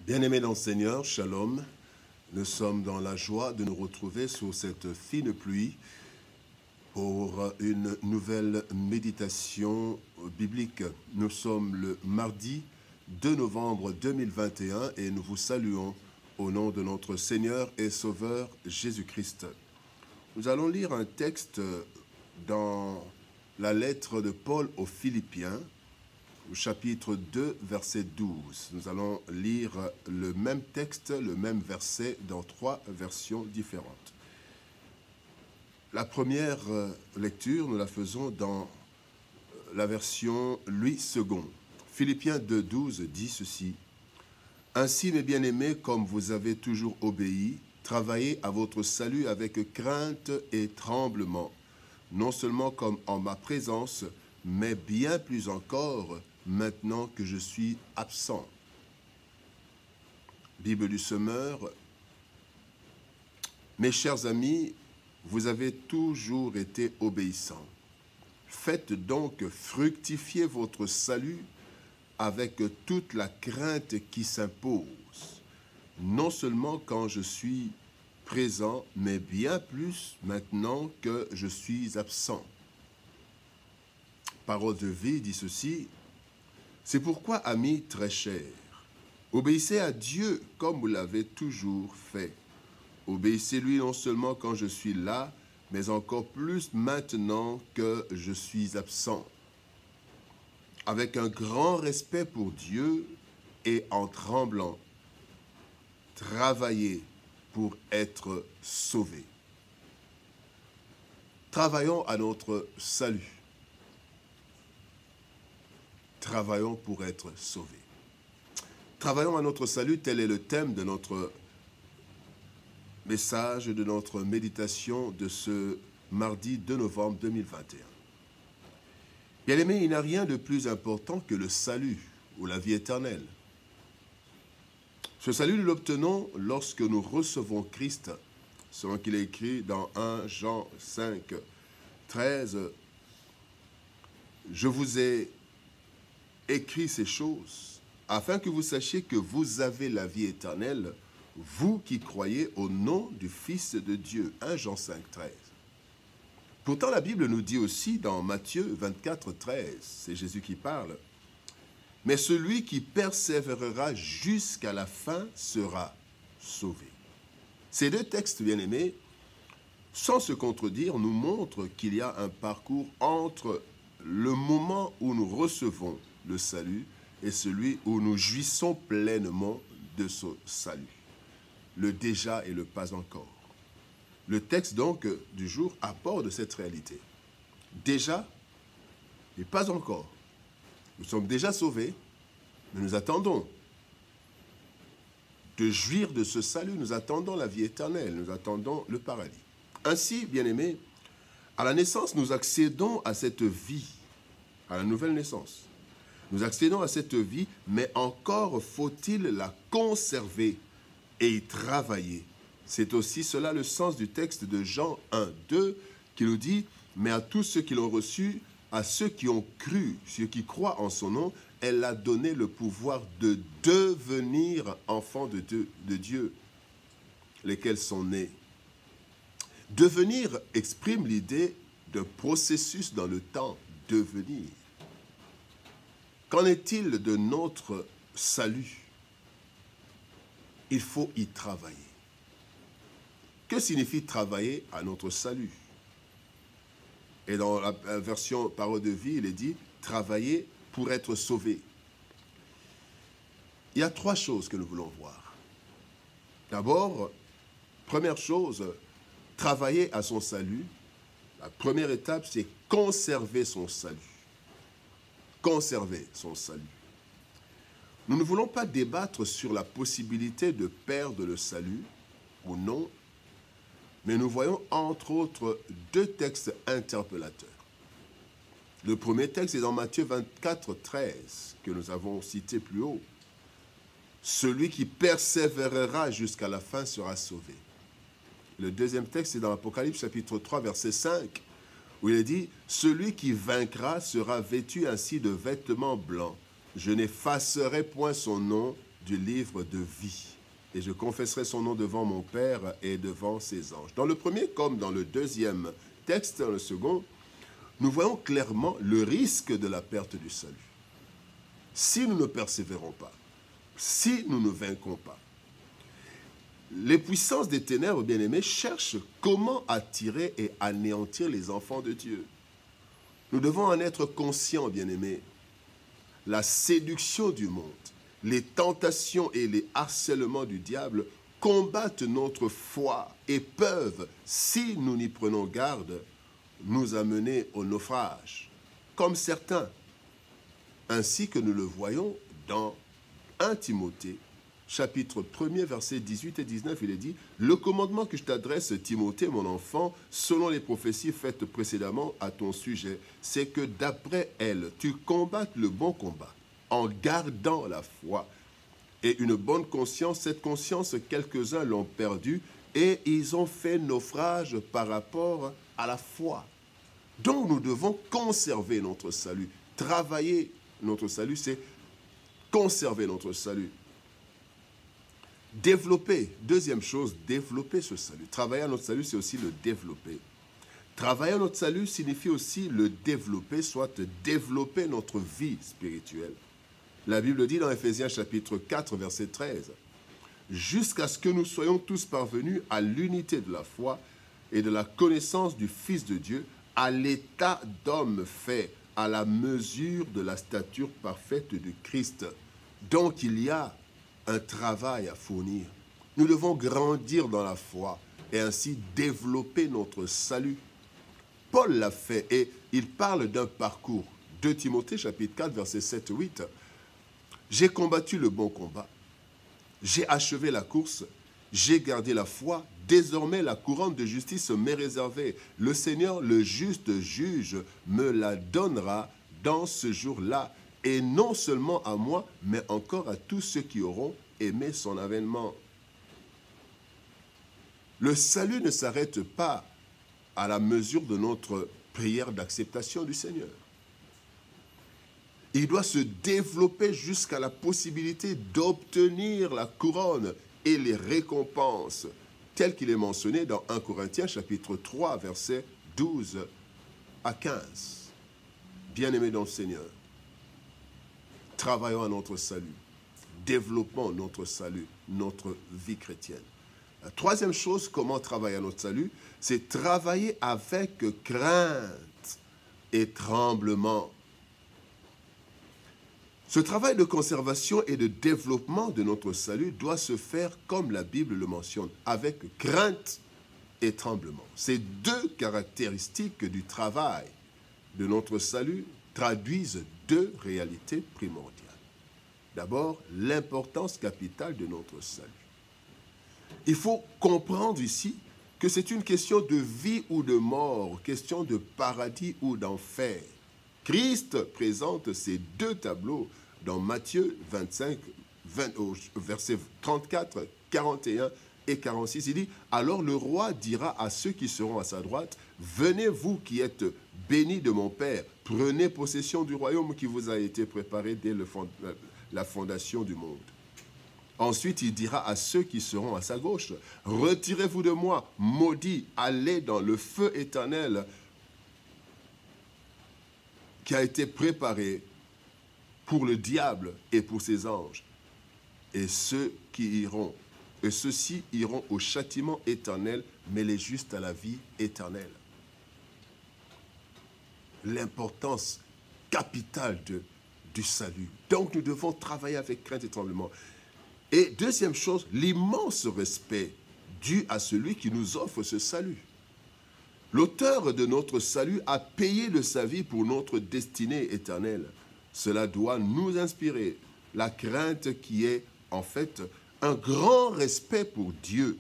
Bien-aimés dans le Seigneur, Shalom, nous sommes dans la joie de nous retrouver sous cette fine pluie pour une nouvelle méditation biblique. Nous sommes le mardi 2 novembre 2021 et nous vous saluons au nom de notre Seigneur et Sauveur Jésus-Christ. Nous allons lire un texte dans la lettre de Paul aux Philippiens, au chapitre 2, verset 12. Nous allons lire le même texte, le même verset dans trois versions différentes. La première lecture, nous la faisons dans la version Louis II. Philippiens 2, 12 dit ceci. « Ainsi, mes bien-aimés, comme vous avez toujours obéi, travaillez à votre salut avec crainte et tremblement, non seulement comme en ma présence, mais bien plus encore maintenant que je suis absent. » Bible du Semeur. Mes chers amis, vous avez toujours été obéissants. Faites donc fructifier votre salut avec toute la crainte qui s'impose, non seulement quand je suis présent, mais bien plus maintenant que je suis absent. Parole de vie dit ceci. C'est pourquoi, amis très chers, obéissez à Dieu comme vous l'avez toujours fait. Obéissez-lui non seulement quand je suis là, mais encore plus maintenant que je suis absent. Avec un grand respect pour Dieu et en tremblant, travaillez pour être sauvés. Travaillons à notre salut. Travaillons pour être sauvés. Travaillons à notre salut, tel est le thème de notre message, de notre méditation de ce mardi 2 novembre 2021. Bien-aimés, il n'y a rien de plus important que le salut ou la vie éternelle. Ce salut, nous l'obtenons lorsque nous recevons Christ, selon qu'il est écrit dans 1 Jean 5, 13. « Je vous ai écrit ces choses, afin que vous sachiez que vous avez la vie éternelle, vous qui croyez au nom du Fils de Dieu. » 1 Jean 5, 13. Pourtant, la Bible nous dit aussi dans Matthieu 24, 13, c'est Jésus qui parle, « Mais celui qui persévérera jusqu'à la fin sera sauvé. » Ces deux textes, bien-aimés, sans se contredire, nous montrent qu'il y a un parcours entre le moment où nous recevons le salut et celui où nous jouissons pleinement de ce salut. Le déjà et le pas encore. Le texte donc du jour aborde cette réalité. Déjà et pas encore. Nous sommes déjà sauvés, mais nous attendons de jouir de ce salut, nous attendons la vie éternelle, nous attendons le paradis. Ainsi, bien-aimés, à la naissance, nous accédons à cette vie, à la nouvelle naissance. Nous accédons à cette vie, mais encore faut-il la conserver et y travailler. C'est aussi cela le sens du texte de Jean 1, 2, qui nous dit « Mais à tous ceux qui l'ont reçu, à ceux qui ont cru, ceux qui croient en son nom, elle a donné le pouvoir de devenir enfants de Dieu, lesquels sont nés. » Devenir exprime l'idée d'un processus dans le temps, devenir. Qu'en est-il de notre salut? Il faut y travailler. Que signifie travailler à notre salut? Et dans la version Parole de vie, il est dit « travailler pour être sauvé ». Il y a trois choses que nous voulons voir. D'abord, première chose, travailler à son salut. La première étape, c'est conserver son salut. Conserver son salut. Nous ne voulons pas débattre sur la possibilité de perdre le salut ou non, mais nous voyons entre autres deux textes interpellateurs. Le premier texte est dans Matthieu 24, 13, que nous avons cité plus haut. « Celui qui persévérera jusqu'à la fin sera sauvé. » Le deuxième texte est dans Apocalypse chapitre 3, verset 5, où il est dit « Celui qui vaincra sera vêtu ainsi de vêtements blancs. Je n'effacerai point son nom du livre de vie. Et je confesserai son nom devant mon Père et devant ses anges. Dans le premier comme dans le deuxième texte, dans le second, nous voyons clairement le risque de la perte du salut. Si nous ne persévérons pas, si nous ne vaincons pas, les puissances des ténèbres, bien-aimés, cherchent comment attirer et anéantir les enfants de Dieu. Nous devons en être conscients, bien-aimés. La séduction du monde, les tentations et les harcèlements du diable combattent notre foi et peuvent, si nous n'y prenons garde, nous amener au naufrage, comme certains, ainsi que nous le voyons dans 1 Timothée, chapitre 1er, versets 18 et 19, il est dit « Le commandement que je t'adresse, Timothée, mon enfant, selon les prophéties faites précédemment à ton sujet, c'est que d'après elles, tu combattes le bon combat, en gardant la foi et une bonne conscience. Cette conscience, quelques-uns l'ont perdue et ils ont fait naufrage par rapport à la foi. Donc nous devons conserver notre salut. Travailler notre salut, c'est conserver notre salut. Développer, deuxième chose, développer ce salut. Travailler à notre salut, c'est aussi le développer. Travailler à notre salut signifie aussi le développer, soit développer notre vie spirituelle. La Bible dit dans Éphésiens chapitre 4, verset 13, « Jusqu'à ce que nous soyons tous parvenus à l'unité de la foi et de la connaissance du Fils de Dieu, à l'état d'homme fait, à la mesure de la stature parfaite de Christ. » Donc il y a un travail à fournir. Nous devons grandir dans la foi et ainsi développer notre salut. Paul l'a fait et il parle d'un parcours. 2 Timothée chapitre 4, versets 7 et 8. « J'ai combattu le bon combat, j'ai achevé la course, j'ai gardé la foi, désormais la couronne de justice m'est réservée. Le Seigneur, le juste juge, me la donnera dans ce jour-là, et non seulement à moi, mais encore à tous ceux qui auront aimé son avènement. » Le salut ne s'arrête pas à la mesure de notre prière d'acceptation du Seigneur. Il doit se développer jusqu'à la possibilité d'obtenir la couronne et les récompenses, tel qu'il est mentionné dans 1 Corinthiens chapitre 3, versets 12 à 15. Bien-aimés dans le Seigneur, travaillons à notre salut, développons notre salut, notre vie chrétienne. La troisième chose, comment travailler à notre salut, c'est travailler avec crainte et tremblement. Ce travail de conservation et de développement de notre salut doit se faire comme la Bible le mentionne, avec crainte et tremblement. Ces deux caractéristiques du travail de notre salut traduisent deux réalités primordiales. D'abord, l'importance capitale de notre salut. Il faut comprendre ici que c'est une question de vie ou de mort, question de paradis ou d'enfer. Christ présente ces deux tableaux dans Matthieu 25, versets 34, 41 et 46. Il dit « Alors le roi dira à ceux qui seront à sa droite, « Venez vous qui êtes bénis de mon Père, prenez possession du royaume qui vous a été préparé dès la fondation du monde. » Ensuite, il dira à ceux qui seront à sa gauche, « Retirez-vous de moi, maudits, allez dans le feu éternel qui a été préparé pour le diable et pour ses anges. Et ceux-ci iront au châtiment éternel, mais les justes à la vie éternelle. » L'importance capitale du salut. Donc nous devons travailler avec crainte et tremblement. Et deuxième chose, l'immense respect dû à celui qui nous offre ce salut. L'auteur de notre salut a payé de sa vie pour notre destinée éternelle. Cela doit nous inspirer la crainte qui est en fait un grand respect pour Dieu.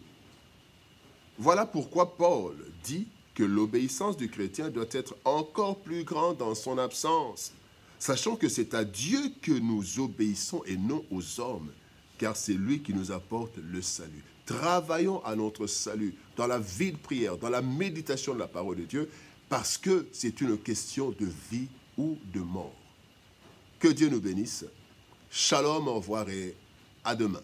Voilà pourquoi Paul dit que l'obéissance du chrétien doit être encore plus grande dans son absence, sachant que c'est à Dieu que nous obéissons et non aux hommes, car c'est lui qui nous apporte le salut. Travaillons à notre salut dans la vie de prière, dans la méditation de la parole de Dieu, parce que c'est une question de vie ou de mort. Que Dieu nous bénisse. Shalom, au revoir et À demain.